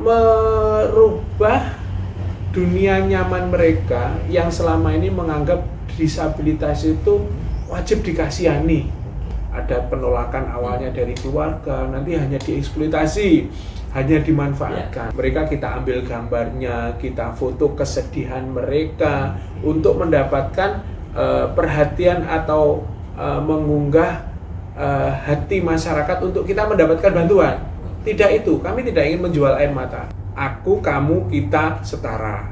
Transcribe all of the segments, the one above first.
merubah dunia nyaman mereka yang selama ini menganggap disabilitas itu wajib dikasihani. Ada penolakan awalnya dari keluarga, nanti hanya dieksploitasi, hanya dimanfaatkan. Mereka kita ambil gambarnya, kita foto kesedihan mereka untuk mendapatkan perhatian atau mengunggah hati masyarakat untuk kita mendapatkan bantuan. Tidak itu, kami tidak ingin menjual air mata. Aku, kamu, kita setara.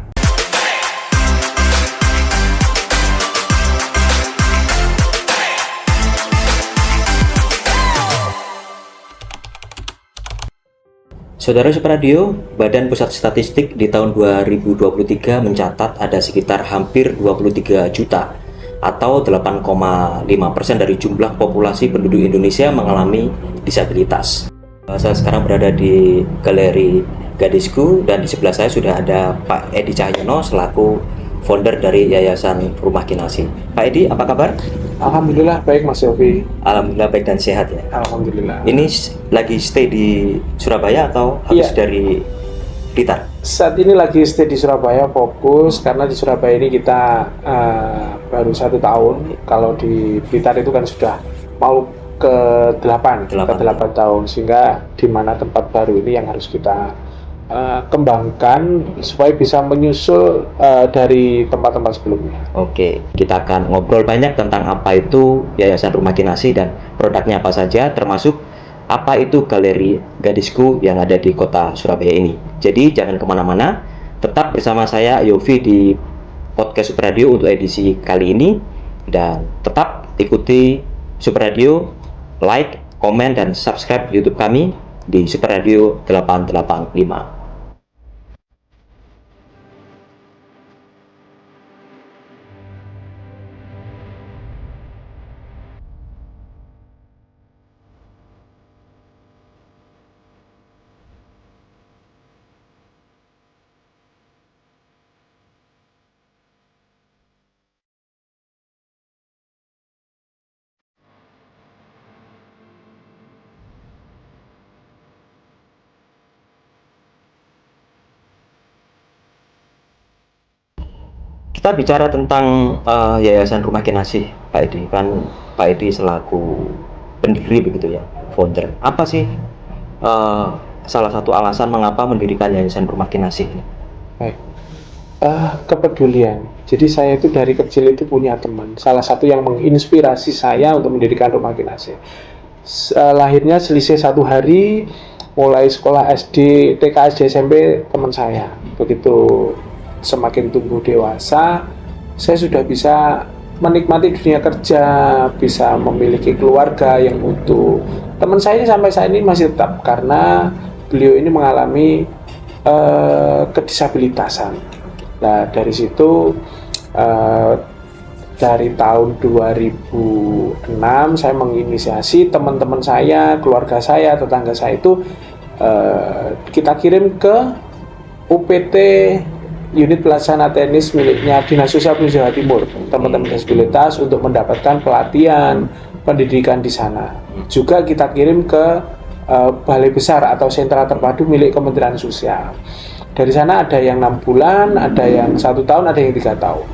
Saudara Supradio, Badan Pusat Statistik di tahun 2023 mencatat ada sekitar hampir 23 juta atau 8,5% dari jumlah populasi penduduk Indonesia mengalami disabilitas. Saya sekarang berada di Galeri Gadisku dan di sebelah saya sudah ada Pak Edi Cahyono selaku founder dari Yayasan Rumah Kinasih. Pak Edi, apa kabar? Alhamdulillah baik Mas Yofi. Alhamdulillah baik dan sehat ya. Alhamdulillah. Ini lagi stay di Surabaya atau habis dari Blitar? Saat ini lagi stay di Surabaya, fokus karena di Surabaya ini kita baru 1 tahun. Kalau di Blitar itu kan sudah mau ke 8 tahun, sehingga di mana tempat baru ini yang harus kita kembangkan supaya bisa menyusul dari tempat-tempat sebelumnya. Oke, kita akan ngobrol banyak tentang apa itu Yayasan Rumah Kinasih dan produknya apa saja, termasuk apa itu Galeri Gadisku yang ada di kota Surabaya ini. Jadi jangan kemana-mana, tetap bersama saya Yofi di podcast Supradio untuk edisi kali ini, dan tetap ikuti Supradio, like, komen, dan subscribe YouTube kami di Supradio 885. Kita bicara tentang Yayasan Rumah Kinasih, Pak Edi. Kan Pak Edi selaku pendiri begitu ya, founder. Apa sih salah satu alasan mengapa mendirikan Yayasan Rumah Kinasih ini? Baik. Kepedulian. Jadi saya itu dari kecil itu punya teman. Salah satu yang menginspirasi saya untuk mendirikan Rumah Kinasih. Lahirnya selisih 1 hari, mulai sekolah SD, TK, SD, SMP teman saya. Begitu semakin tumbuh dewasa, saya sudah bisa menikmati dunia kerja, bisa memiliki keluarga yang utuh. Teman saya ini sampai saat ini masih tetap karena beliau ini mengalami kedisabilitasan. Nah dari situ dari tahun 2006 saya menginisiasi teman-teman saya, keluarga saya, tetangga saya itu kita kirim ke UPT unit pelaksana tenis miliknya Dinas Sosial Provinsi Jawa Timur, teman-teman disabilitas untuk mendapatkan pelatihan pendidikan di sana. Juga kita kirim ke Balai Besar atau sentra terpadu milik Kementerian Sosial. Dari sana ada yang 6 bulan, ada yang 1 tahun, ada yang 3 tahun.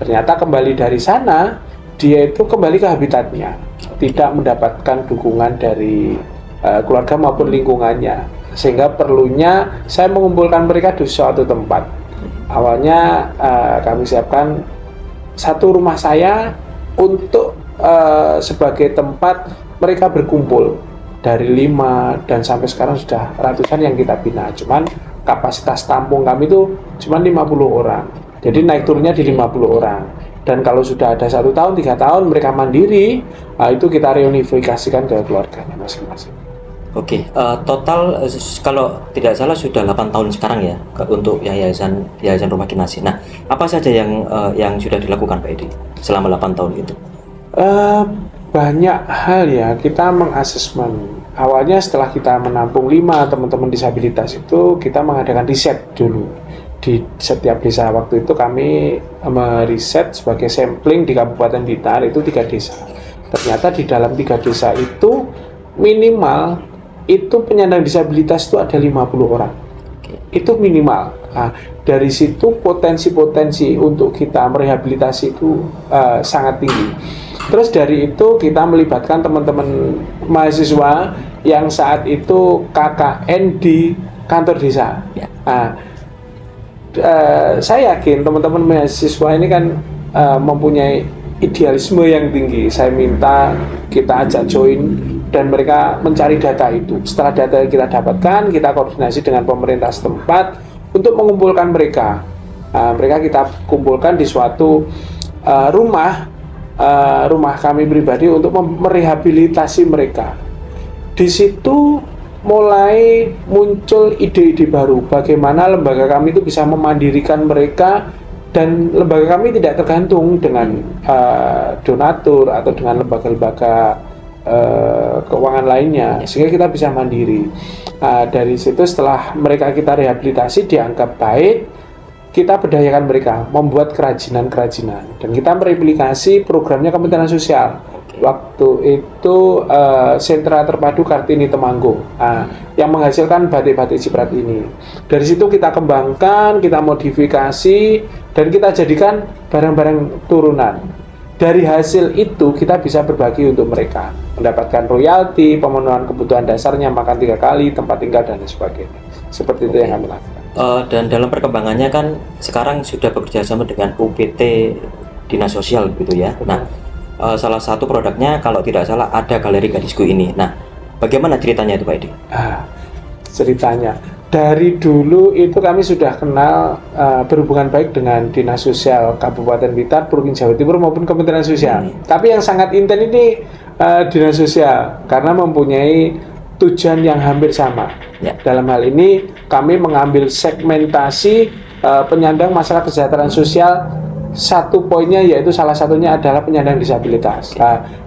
Ternyata kembali dari sana, dia itu kembali ke habitatnya, tidak mendapatkan dukungan dari keluarga maupun lingkungannya, sehingga perlunya saya mengumpulkan mereka di suatu tempat. Awalnya kami siapkan satu rumah saya untuk sebagai tempat mereka berkumpul dari 5 dan sampai sekarang sudah ratusan yang kita bina. Cuman kapasitas tampung kami itu cuma 50 orang. Jadi naik turunnya di 50 orang. Dan kalau sudah ada 1 tahun, 3 tahun mereka mandiri, itu kita reunifikasikan ke keluarganya masing-masing. Oke, total kalau tidak salah sudah 8 tahun sekarang ya untuk Yayasan Rumah Kinasih. Nah, apa saja yang sudah dilakukan Pak Edi selama 8 tahun itu? Banyak hal ya, kita mengasesmen. Awalnya setelah kita menampung 5 teman-teman disabilitas itu, kita mengadakan riset dulu. Di setiap desa waktu itu kami meriset sebagai sampling di Kabupaten Blitar itu 3 desa. Ternyata di dalam 3 desa itu minimal itu penyandang disabilitas itu ada 50 orang. Itu minimal. Nah, dari situ potensi-potensi untuk kita merehabilitasi itu sangat tinggi. Terus dari itu kita melibatkan teman-teman mahasiswa yang saat itu KKN di kantor desa. Nah, saya yakin teman-teman mahasiswa ini kan mempunyai idealisme yang tinggi. Saya minta kita ajak join dan mereka mencari data itu. Setelah data yang kita dapatkan, kita koordinasi dengan pemerintah setempat untuk mengumpulkan mereka. Mereka kita kumpulkan di suatu rumah kami pribadi untuk merehabilitasi mereka. Di situ mulai muncul ide-ide baru, bagaimana lembaga kami itu bisa memandirikan mereka, dan lembaga kami tidak tergantung dengan donatur atau dengan lembaga-lembaga keuangan lainnya, sehingga kita bisa mandiri. Dari situ setelah mereka kita rehabilitasi dianggap baik, kita berdayakan mereka membuat kerajinan-kerajinan, dan kita mereplikasi programnya Kementerian Sosial. Waktu itu sentra terpadu Kartini Temanggung yang menghasilkan batik-batik ciprat ini. Dari situ kita kembangkan, kita modifikasi, dan kita jadikan barang-barang turunan. Dari hasil itu kita bisa berbagi untuk mereka, mendapatkan royalti, pemenuhan kebutuhan dasarnya, makan 3 kali, tempat tinggal, dan sebagainya. Seperti itu yang kami lakukan. Dan dalam perkembangannya kan sekarang sudah bekerja sama dengan UPT Dinas Sosial gitu ya. Nah, salah satu produknya kalau tidak salah ada Galeri Gadisku ini. Nah, bagaimana ceritanya itu Pak Edi? Ceritanya dari dulu itu kami sudah kenal, berhubungan baik dengan Dinas Sosial Kabupaten Blitar, Provinsi Jawa Timur maupun Kementerian Sosial. Tapi yang sangat intens ini Dinas Sosial karena mempunyai tujuan yang hampir sama. Dalam hal ini kami mengambil segmentasi penyandang masalah kesejahteraan sosial. Satu poinnya yaitu salah satunya adalah penyandang disabilitas.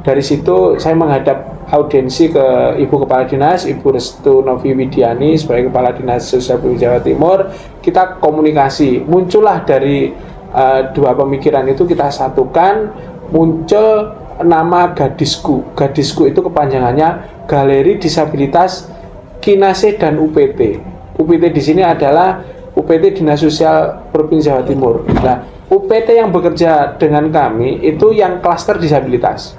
Dari situ saya menghadap audiensi ke Ibu Kepala Dinas, Ibu Restu Novi Widiani sebagai Kepala Dinas Sosial Provinsi Jawa Timur. Kita komunikasi, muncullah dari dua pemikiran itu kita satukan, muncul nama Gadisku. Gadisku itu kepanjangannya Galeri Disabilitas Kinase dan UPT. UPT di sini adalah UPT Dinas Sosial Provinsi Jawa Timur. Nah, UPT yang bekerja dengan kami itu yang klaster disabilitas.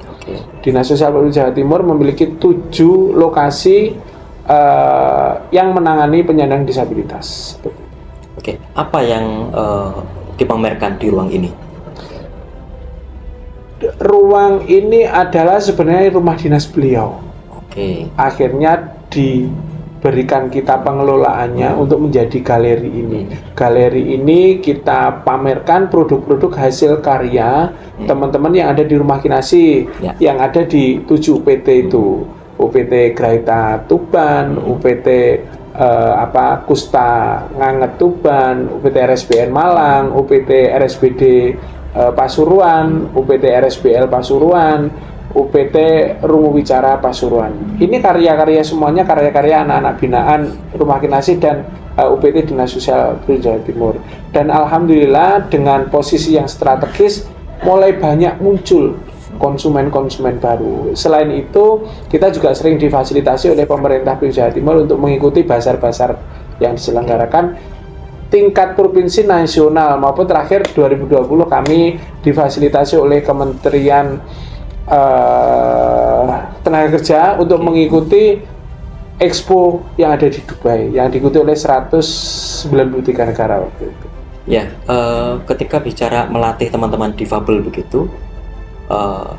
Dinas Sosial Provinsi Jawa Timur memiliki 7 lokasi yang menangani penyandang disabilitas. Apa yang dipamerkan di ruang ini? Ruang ini adalah sebenarnya rumah dinas beliau. Akhirnya diberikan kita pengelolaannya untuk menjadi galeri ini. Galeri ini kita pamerkan produk-produk hasil karya teman-teman yang ada di Rumah Kinasi, yang ada di 7 UPT itu. UPT Graita Tuban, UPT Kusta Nganget Tuban, UPT RSBN Malang, UPT RSBD Pasuruan, UPT RSBL Pasuruan, UPT Rungu Wicara Pasuruan. Ini karya-karya semuanya karya-karya anak-anak binaan Rumah Kinasi dan UPT Dinas Sosial Provinsi Jawa Timur. Dan alhamdulillah dengan posisi yang strategis mulai banyak muncul konsumen-konsumen baru. Selain itu, kita juga sering difasilitasi oleh pemerintah Provinsi Jawa Timur untuk mengikuti bazar-bazar yang diselenggarakan tingkat provinsi, nasional maupun terakhir 2020 kami difasilitasi oleh Kementerian Tenaga Kerja untuk mengikuti Expo yang ada di Dubai yang diikuti oleh 193 negara waktu itu. Ketika bicara melatih teman-teman difabel begitu,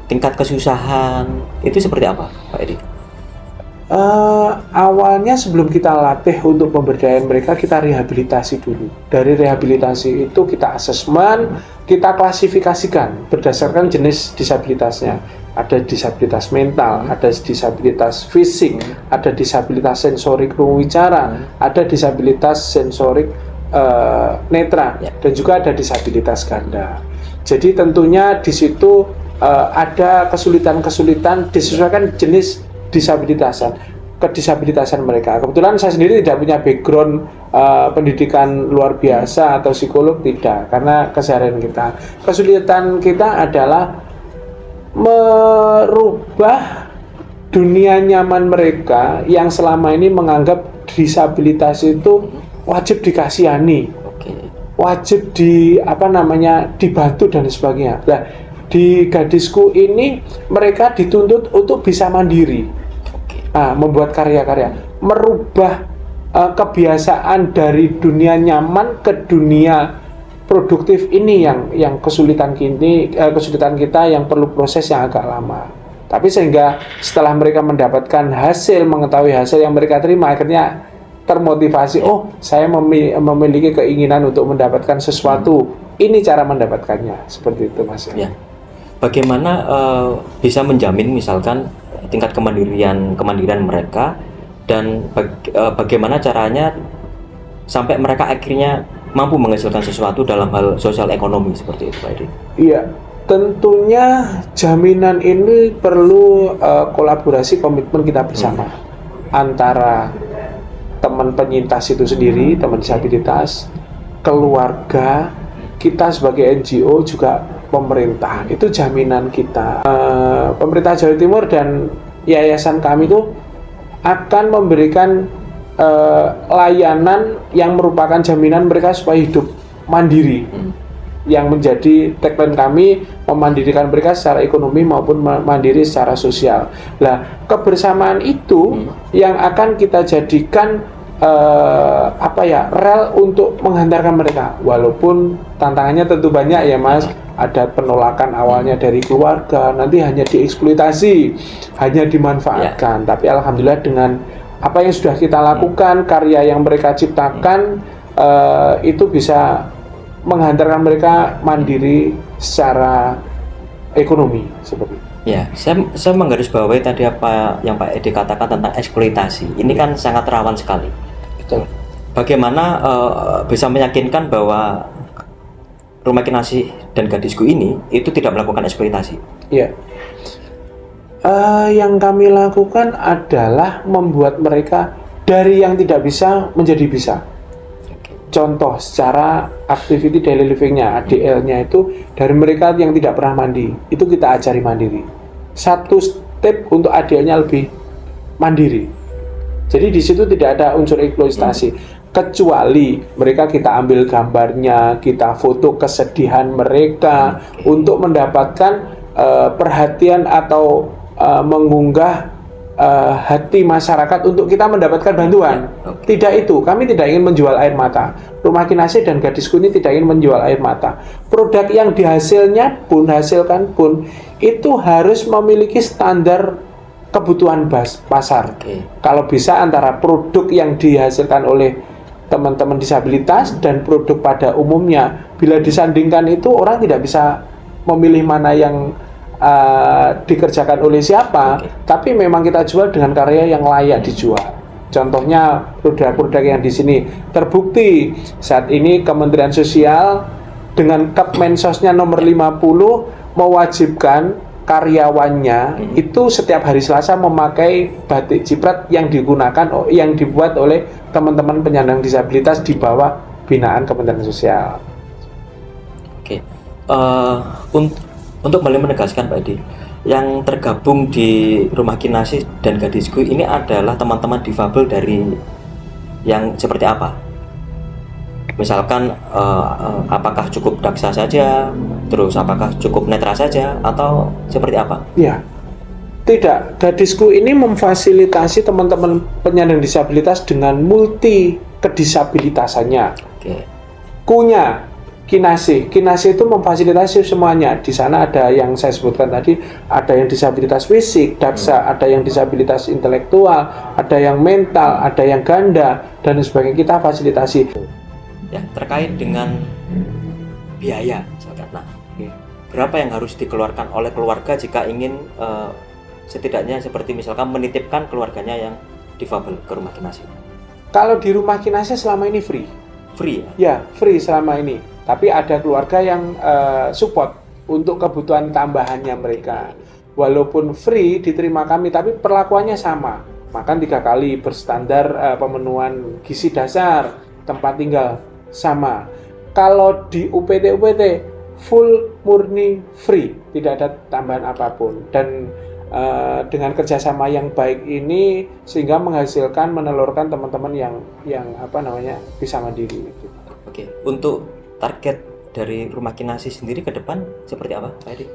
tingkat kesusahan itu seperti apa, Pak Edi? Awalnya sebelum kita latih untuk pemberdayaan mereka, kita rehabilitasi dulu. Dari rehabilitasi itu kita asesmen, kita klasifikasikan berdasarkan jenis disabilitasnya. Ada disabilitas mental, ada disabilitas fisik, ada disabilitas sensorik rungu wicara, ada disabilitas sensorik netra, dan juga ada disabilitas ganda. Jadi tentunya di situ ada kesulitan-kesulitan disesuaikan jenis kedisabilitasan mereka. Kebetulan saya sendiri tidak punya background pendidikan luar biasa atau psikolog, tidak, karena keseharian kita. Kesulitan kita adalah merubah dunia nyaman mereka yang selama ini menganggap disabilitas itu wajib dikasihani, Oke. wajib dibantu dan sebagainya. Nah, di Gadisku ini mereka dituntut untuk bisa mandiri, membuat karya-karya, merubah kebiasaan dari dunia nyaman ke dunia produktif ini yang kesulitan kita yang perlu proses yang agak lama. Tapi sehingga setelah mereka mendapatkan mengetahui hasil yang mereka terima, akhirnya termotivasi, saya memiliki keinginan untuk mendapatkan sesuatu, ini cara mendapatkannya, seperti itu Mas. Ya. Bagaimana bisa menjamin misalkan tingkat kemandirian mereka, dan bagaimana caranya sampai mereka akhirnya mampu menghasilkan sesuatu dalam hal sosial ekonomi seperti itu Pak Edi? Iya, tentunya jaminan ini perlu kolaborasi komitmen kita bersama antara teman penyintas itu sendiri, teman disabilitas, keluarga, kita sebagai NGO, juga pemerintah. Itu jaminan kita. Pemerintah Jawa Timur dan yayasan kami itu akan memberikan layanan yang merupakan jaminan mereka supaya hidup mandiri. Yang menjadi tagline kami, memandirikan mereka secara ekonomi maupun mandiri secara sosial. Nah, kebersamaan itu yang akan kita jadikan rel untuk menghantarkan mereka. Walaupun tantangannya tentu banyak ya Mas. Ada penolakan awalnya dari keluarga, nanti hanya dieksploitasi, hanya dimanfaatkan. Tapi alhamdulillah dengan apa yang sudah kita lakukan, karya yang mereka ciptakan, itu bisa menghantarkan mereka mandiri secara ekonomi seperti itu. Ya, saya menggarisbawahi tadi apa yang Pak Edi katakan tentang eksploitasi. Ini kan sangat rawan sekali. Betul. Bagaimana bisa meyakinkan bahwa Rumah Kinasih dan Gadisku ini itu tidak melakukan eksploitasi? Iya. Yang kami lakukan adalah membuat mereka dari yang tidak bisa menjadi bisa. Contoh secara activity daily living-nya, ADL-nya itu dari mereka yang tidak pernah mandi, itu kita ajari mandiri. Satu step untuk ADL-nya lebih mandiri. Jadi di situ tidak ada unsur eksploitasi, kecuali mereka kita ambil gambarnya, kita foto kesedihan mereka untuk mendapatkan perhatian atau mengunggah hati masyarakat untuk kita mendapatkan bantuan. Tidak itu, kami tidak ingin menjual air mata. Rumah Kinasih dan Gadisku ini tidak ingin menjual air mata. Produk yang dihasilkan pun itu harus memiliki standar kebutuhan pasar. Kalau bisa antara produk yang dihasilkan oleh teman-teman disabilitas dan produk pada umumnya, bila disandingkan itu orang tidak bisa memilih mana yang dikerjakan oleh siapa, tapi memang kita jual dengan karya yang layak dijual. Contohnya produk-produk yang di sini terbukti saat ini Kementerian Sosial dengan Kepmensosnya nomor 50 mewajibkan karyawannya itu setiap hari Selasa memakai batik ciprat yang dibuat oleh teman-teman penyandang disabilitas di bawah binaan Kementerian Sosial. Oke. Untuk kembali menegaskan Pak Edi, yang tergabung di Rumah Kinasih dan Gadisku ini adalah teman-teman difabel dari yang seperti apa? Misalkan apakah cukup daksa saja, terus apakah cukup netra saja, atau seperti apa? Ya, tidak. Gadisku ini memfasilitasi teman-teman penyandang disabilitas dengan multi kedisabilitasannya. Kunya Kinasih itu memfasilitasi semuanya. Di sana ada yang saya sebutkan tadi, ada yang disabilitas fisik, daksa, ada yang disabilitas intelektual, ada yang mental, ada yang ganda, dan sebagainya. Kita fasilitasi. Ya, terkait dengan biaya, misalkan. Nah, berapa yang harus dikeluarkan oleh keluarga jika ingin setidaknya seperti misalkan menitipkan keluarganya yang difabel ke Rumah Kinasih? Kalau di Rumah Kinasih selama ini free. Free ya? Ya, free selama ini. Tapi ada keluarga yang support untuk kebutuhan tambahannya mereka. Walaupun free diterima kami, tapi perlakuannya sama. Makan 3 kali, berstandar pemenuhan gizi dasar, tempat tinggal sama. Kalau di UPT full murni free, tidak ada tambahan apapun. Dan dengan kerjasama yang baik ini sehingga menelurkan teman-teman yang bisa mandiri. Oke, untuk target dari Rumah Kinasi sendiri ke depan seperti apa, Pak Edi?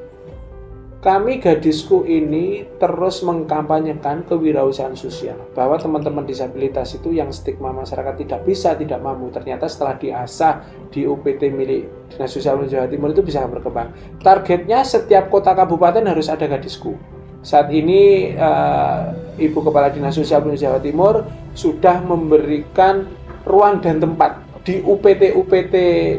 Kami Gadisku ini terus mengkampanyekan kewirausahaan sosial, bahwa teman-teman disabilitas itu yang stigma masyarakat tidak mampu, ternyata setelah diasah di UPT milik Dinas Sosial Jawa Timur itu bisa berkembang. Targetnya setiap kota kabupaten harus ada Gadisku. Saat ini Ibu Kepala Dinas Sosial Jawa Timur sudah memberikan ruang dan tempat di UPT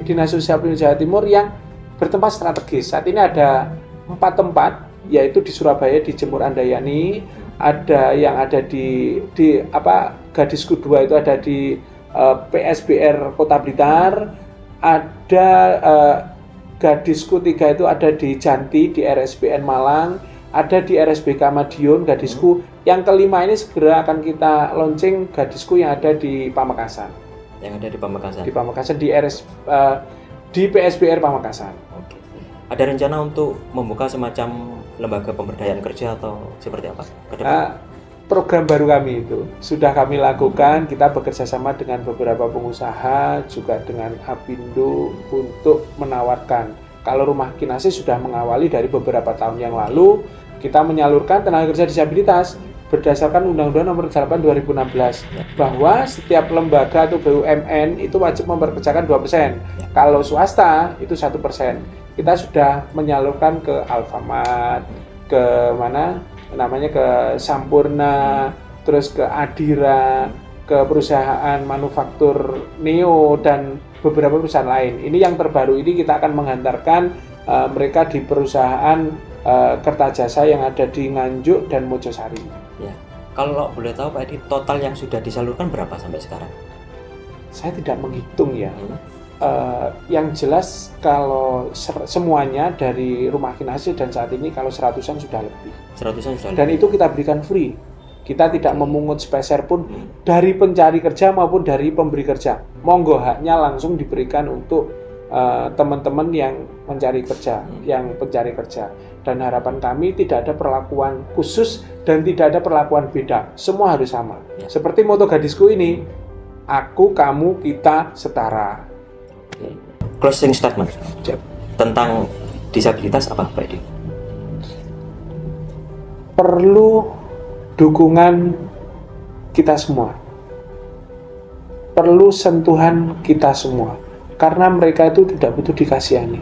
Dinas Sosial Jawa Timur yang bertempat strategis. Saat ini ada 4 tempat, yaitu di Surabaya di Jemur Andayani, ada yang ada di Gadisku 2 itu ada di PSBR Kota Blitar, ada Gadisku 3 itu ada di Janti di RSBN Malang, ada di RSBK Madiun Gadisku. Yang kelima ini segera akan kita launching Gadisku yang ada di Pamekasan. Yang ada di Pamekasan. Di Pamekasan di PSBR Pamekasan. Oke. Ada rencana untuk membuka semacam lembaga pemberdayaan kerja atau seperti apa ke depan? Program baru kami itu sudah kami lakukan. Kita bekerja sama dengan beberapa pengusaha, juga dengan Apindo untuk menawarkan. Kalau Rumah Kinasi sudah mengawali dari beberapa tahun yang lalu, kita menyalurkan tenaga kerja disabilitas berdasarkan Undang-Undang Nomor 8 2016 bahwa setiap lembaga atau BUMN itu wajib memperkerjakan 2%. Kalau swasta itu 1%. Kita sudah menyalurkan ke Alfamart, ke ke Sampurna, terus ke Adira, ke perusahaan manufaktur Neo dan beberapa perusahaan lain. Ini yang terbaru ini kita akan menghantarkan mereka di perusahaan Kertajasa yang ada di Nganjuk dan Mojosari. Ya. Kalau boleh tahu Pak Edi, total yang sudah disalurkan berapa sampai sekarang? Saya tidak menghitung ya. Yang jelas kalau semuanya dari Rumah Kinasi dan saat ini kalau 100-an sudah lebih. 100-an sudah Dan lebih. itu kita berikan free. Kita tidak memungut sepeser pun dari pencari kerja maupun dari pemberi kerja. Monggo, haknya langsung diberikan untuk teman-teman yang mencari kerja, yang pencari kerja. Dan harapan kami tidak ada perlakuan khusus dan tidak ada perlakuan beda. Semua harus sama. Ya. Seperti moto Gadisku ini, aku, kamu, kita setara. Closing statement tentang disabilitas apa Pak Edi? Perlu dukungan kita semua, perlu sentuhan kita semua, karena mereka itu tidak butuh dikasihani,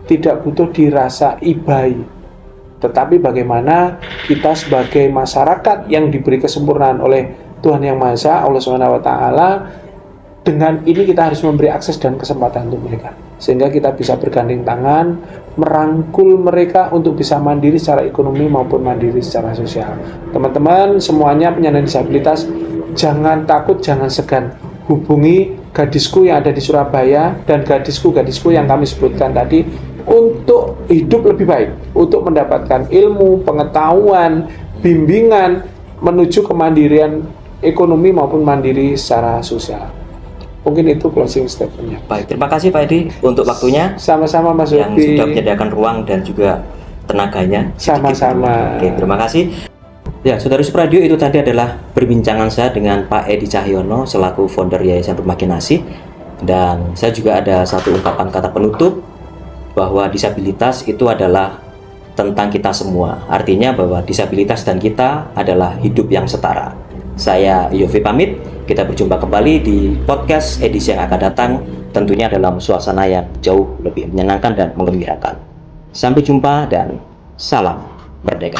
tidak butuh dirasa ibai, tetapi bagaimana kita sebagai masyarakat yang diberi kesempurnaan oleh Tuhan Yang Maha Esa, Allah Subhanahu wa Ta'ala, dengan ini kita harus memberi akses dan kesempatan untuk mereka, sehingga kita bisa bergandeng tangan, merangkul mereka untuk bisa mandiri secara ekonomi maupun mandiri secara sosial. Teman-teman semuanya penyandang disabilitas, jangan takut, jangan segan. Hubungi Gadisku yang ada di Surabaya dan gadisku yang kami sebutkan tadi untuk hidup lebih baik, untuk mendapatkan ilmu, pengetahuan, bimbingan menuju kemandirian ekonomi maupun mandiri secara sosial. Mungkin itu closing statement-nya. Baik, terima kasih Pak Edi untuk waktunya. Sama-sama Mas yang Yopi. sudah menyediakan ruang dan juga tenaganya. Sama-sama. Oke, terima kasih. Ya, Saudara Supradio, itu tadi adalah perbincangan saya dengan Pak Edi Cahyono selaku founder Yayasan Rumah Kinasi. Dan saya juga ada satu ungkapan kata penutup bahwa disabilitas itu adalah tentang kita semua. Artinya bahwa disabilitas dan kita adalah hidup yang setara. Saya Yofi pamit. Kita berjumpa kembali di podcast edisi yang akan datang, tentunya dalam suasana yang jauh lebih menyenangkan dan menggembirakan. Sampai jumpa dan salam merdeka.